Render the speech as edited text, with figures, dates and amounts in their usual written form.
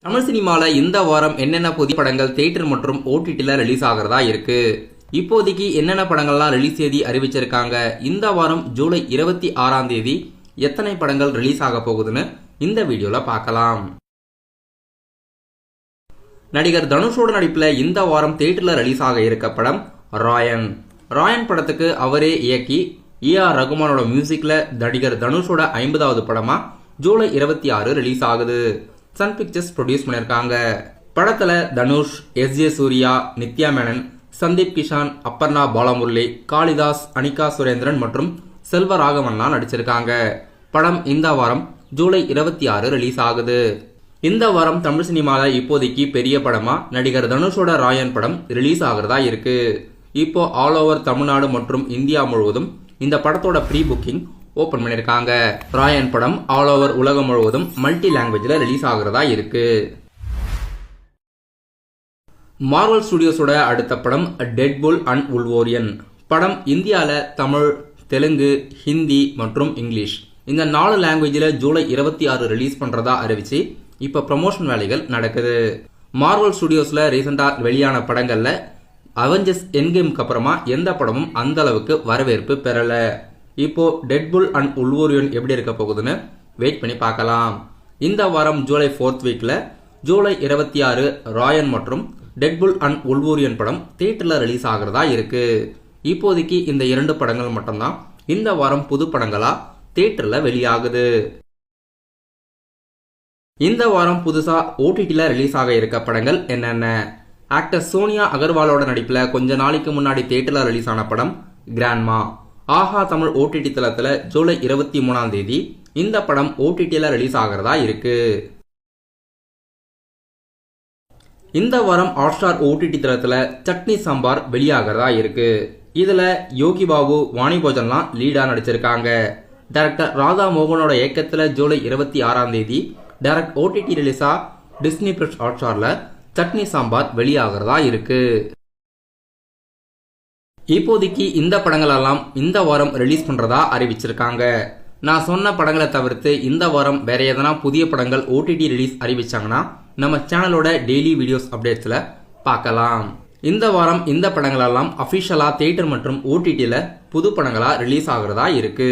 தமிழ் சினிமால இந்த வாரம் என்னென்ன புதிய படங்கள் தியேட்டர் மற்றும் ஓடிடில ரிலீஸ் ஆகிறதா இருக்கு. இப்போதைக்கு என்னென்ன படங்கள்லாம் ரிலீஸ் தேதி அறிவிச்சிருக்காங்க, இந்த வாரம் ஜூலை 26ஆம் தேதி எத்தனை படங்கள் ரிலீஸ் ஆக போகுதுன்னு இந்த வீடியோல பார்க்கலாம். நடிகர் தனுஷோட நடிப்புல இந்த வாரம் தியேட்டர்ல ரிலீஸ் ஆக இருக்க படம் ராயன். ராயன் படத்துக்கு அவரே இயக்கி ஏஆர் ரகுமானோட மியூசிக்ல நடிகர் தனுஷோட 50வது படமா ஜூலை 26 ரிலீஸ் ஆகுது. சன் பிக்சர்ஸ் ப்ரொடியூஸ் பண்ணிருக்காங்க. படத்துல தனுஷ், எஸ்.ஜே. சூர்யா, நித்யா மேனன், சந்தீப் கிஷான், அப்பர்ணா பாலமுரளி, காளிதாஸ், அனிகா சுரேந்திரன் மற்றும் செல்வராகவன்லாம் நடிச்சிருக்காங்க. படம் இந்த வாரம் ஜூலை 26 ரிலீஸ் ஆகுது. இந்த வாரம் தமிழ் சினிமால இப்போதைக்கு பெரிய படமா நடிகர் தனுஷோட ராயன் படம் ரிலீஸ் ஆகிறதா இருக்கு. இப்போ ஆல் ஓவர் தமிழ்நாடு மற்றும் இந்தியா முழுவதும் இந்த படத்தோட ப்ரீ புக்கிங் ஓபன் பண்ணிருக்காங்க. ராயன் படம் ஆல் ஓவர் உலகம் முழுவதும் மல்டி லாங்குவேஜ்ல ரிலீஸ் ஆகிறதா இருக்கு. மார்வல் ஸ்டுடியோஸோட அடுத்த படம் டெட்புல் அண்ட் வுல்வோரியன். படம் இந்தியால தமிழ், தெலுங்கு, ஹிந்தி மற்றும் இங்கிலீஷ் இந்த 4 லாங்குவேஜ்ல ஜூலை 26 ரிலீஸ் பண்றதா அறிவிச்சு இப்ப ப்ரமோஷன் வேலைகள் நடக்குது. மார்வல் ஸ்டுடியோஸ்ல ரீசெண்டா வெளியான படங்கள்ல அவெஞ்சர்ஸ் எண்ட்கேம்க்கு அப்புறமா எந்த படமும் அந்த அளவுக்கு வரவேற்பு பெறல. இப்போ டெட்புல் அண்ட் வுல்வோரியன் எப்படி இருக்க போகுதுன்னு வெயிட் பண்ணி பார்க்கலாம். இந்த வாரம் ஜூலை 4th வீக்ல ஜூலை 26 ராயன் மற்றும் டெட்புல் அண்ட் வுல்வோரியன் படம் தியேட்டர்ல ரிலீஸ் ஆகிறதா இருக்கு. இப்போதைக்கு இந்த 2 படங்கள் மட்டும்தான் இந்த வாரம் புது படங்களா தியேட்டர்ல வெளியாகுது. இந்த வாரம் புதுசா ஓடிடில ரிலீஸ் ஆக இருக்க படங்கள் என்னென்ன? ஆக்டர் சோனியா அகர்வாலோட நடிப்புல கொஞ்ச நாளைக்கு முன்னாடி தியேட்டர்ல ரிலீஸ் ஆன படம் கிராண்ட்மா. ஆஹா தமிழ் ஓடிடி தளத்துல ஜூலை 23ஆம் தேதி இந்த படம் ஓடிடில ரிலீஸ் ஆகிறதா இருக்கு. இந்த வாரம் ஹாட்ஸ்டார் ஓடிடி தளத்துல சட்னி சாம்பார் வெளியாகிறதா இருக்கு. இதுல யோகி பாபு, வாணி போஜன்லாம் லீடா நடிச்சிருக்காங்க. டைரக்டர் ராதா மோகனோட இயக்கத்துல ஜூலை 26ஆம் தேதி டைரக்ட் ஓடிடி ரிலீஸா டிஸ்னி பிளஸ் ஹாட்ஸ்டார்ல சட்னி சாம்பார் வெளியாகிறதா இருக்கு. இப்போதைக்கு இந்த படங்கள் எல்லாம் இந்த வாரம் ரிலீஸ் பண்றதா அறிவிச்சிருக்காங்க. நான் சொன்ன படங்களை தவிர்த்து இந்த வாரம் வேற எதனா புதிய படங்கள் ஓடிடி ரிலீஸ் அறிவிச்சாங்கன்னா நம்ம சேனலோட டெய்லி வீடியோஸ் அப்டேட்ஸ்ல பார்க்கலாம். இந்த வாரம் இந்த படங்கள் எல்லாம் அபிஷியலா தியேட்டர் மற்றும் ஓடிடில புது படங்களா ரிலீஸ் ஆகிறதா இருக்கு.